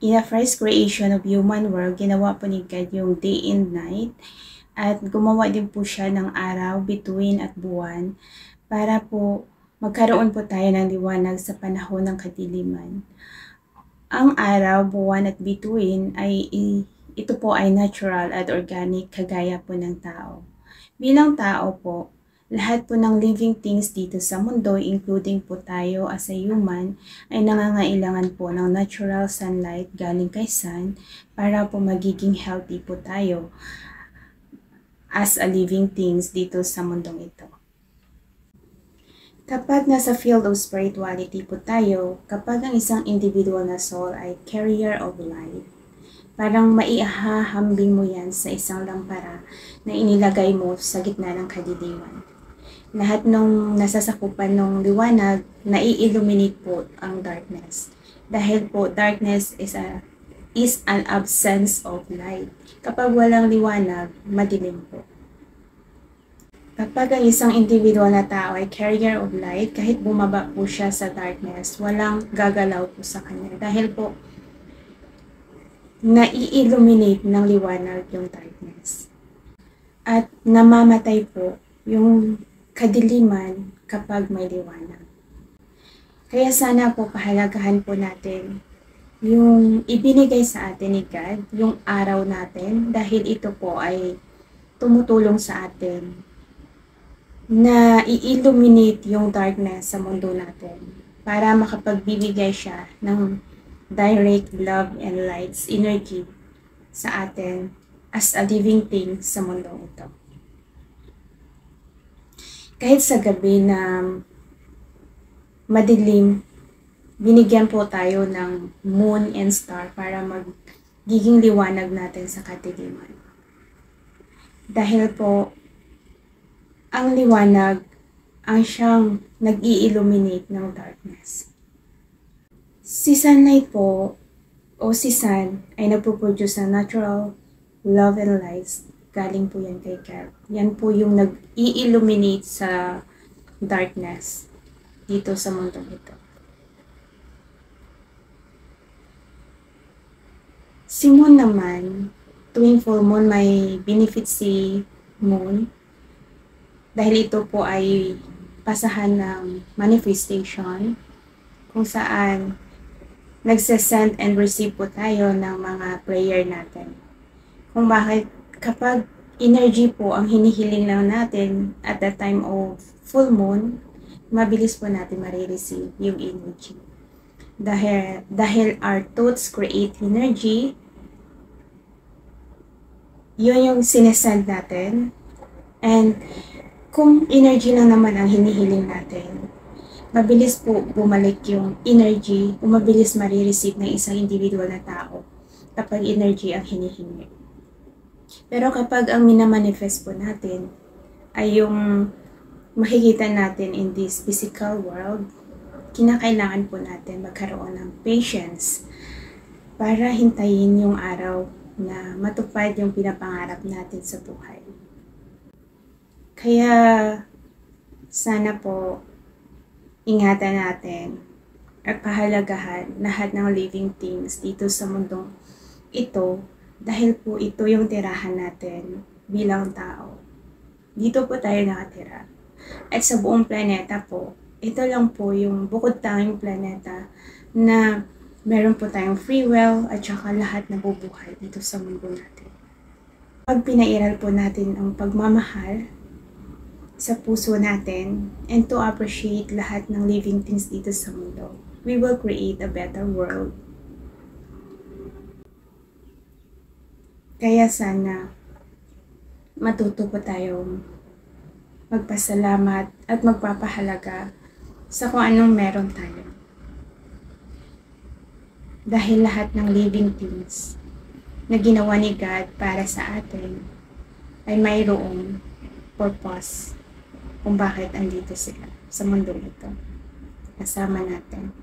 In the first creation of human world, ginawa po ni God yung day and night at gumawa din po siya ng araw, bituin at buwan para po magkaroon po tayo ng liwanag sa panahon ng kadiliman. Ang araw, buwan at bituin ay ito po ay natural at organic kagaya po ng tao. Bilang tao po, lahat po ng living things dito sa mundo, including po tayo as a human, ay nangangailangan po ng natural sunlight galing kay sun para po magiging healthy po tayo as a living things dito sa mundong ito. Kapag nasa field of spirituality po tayo, kapag ang isang individual na soul ay carrier of light, parang maihahambing mo yan sa isang lampara na inilagay mo sa gitna ng kadiliman. Lahat ng nasasakupan ng liwanag, nai-illuminate po ang darkness. Dahil po, darkness is an absence of light. Kapag walang liwanag, madilim po. Kapag ang isang individual na tao ay carrier of light, kahit bumaba po siya sa darkness, walang gagalaw po sa kanya. Dahil po, nai-illuminate ng liwanag yung darkness. At namamatay po yung kadiliman kapag may liwanag. Kaya sana po pahalagahan po natin yung ibinigay sa atin ni God, yung araw natin, dahil ito po ay tumutulong sa atin na i-illuminate yung darkness sa mundo natin para makapagbibigay siya ng direct love and lights energy sa atin as a living thing sa mundo ito. Kahit sa gabi na madilim, binigyan po tayo ng moon and star para magiging liwanag natin sa kadiliman. Dahil po, ang liwanag ang siyang nag-i-illuminate ng darkness. Si sunlight po, o si sun, ay nagpo-produce ng natural love and lights. Galing po yan kay God. Yan po yung nag-i-illuminate sa darkness dito sa mundong ito. Si moon naman, tuwing full moon may benefit si moon. Dahil ito po ay pasahan ng manifestation kung saan nagsasend and receive po tayo ng mga prayer natin. Kung bakit kapag energy po ang hinihiling lang natin at the time of full moon, mabilis po natin marireceive yung energy. Dahil our thoughts create energy, yun yung sinesend natin. And kung energy lang naman ang hinihiling natin, mabilis po bumalik yung energy o mabilis marireceive ng isang individual na tao kapag energy ang hinihingi. Pero kapag ang minamanifest po natin ay yung makikita natin in this physical world, kinakailangan po natin magkaroon ng patience para hintayin yung araw na matupad yung pinapangarap natin sa buhay. Kaya sana po ingatan natin at pahalagahan lahat ng living things dito sa mundong ito dahil po ito yung tirahan natin bilang tao. Dito po tayo nakatira. At sa buong planeta po, ito lang po yung bukod tanging planeta na meron po tayong free will at saka lahat na bubuhay dito sa mundo natin. Pag pinairal po natin ang pagmamahal sa puso natin and to appreciate lahat ng living things dito sa mundo, we will create a better world. Kaya sana matuto po tayong magpasalamat at magpapahalaga sa kung anong meron tayo. Dahil lahat ng living things na ginawa ni God para sa atin ay mayroong purpose kung bakit andito sila sa mundo ito. Kasama natin.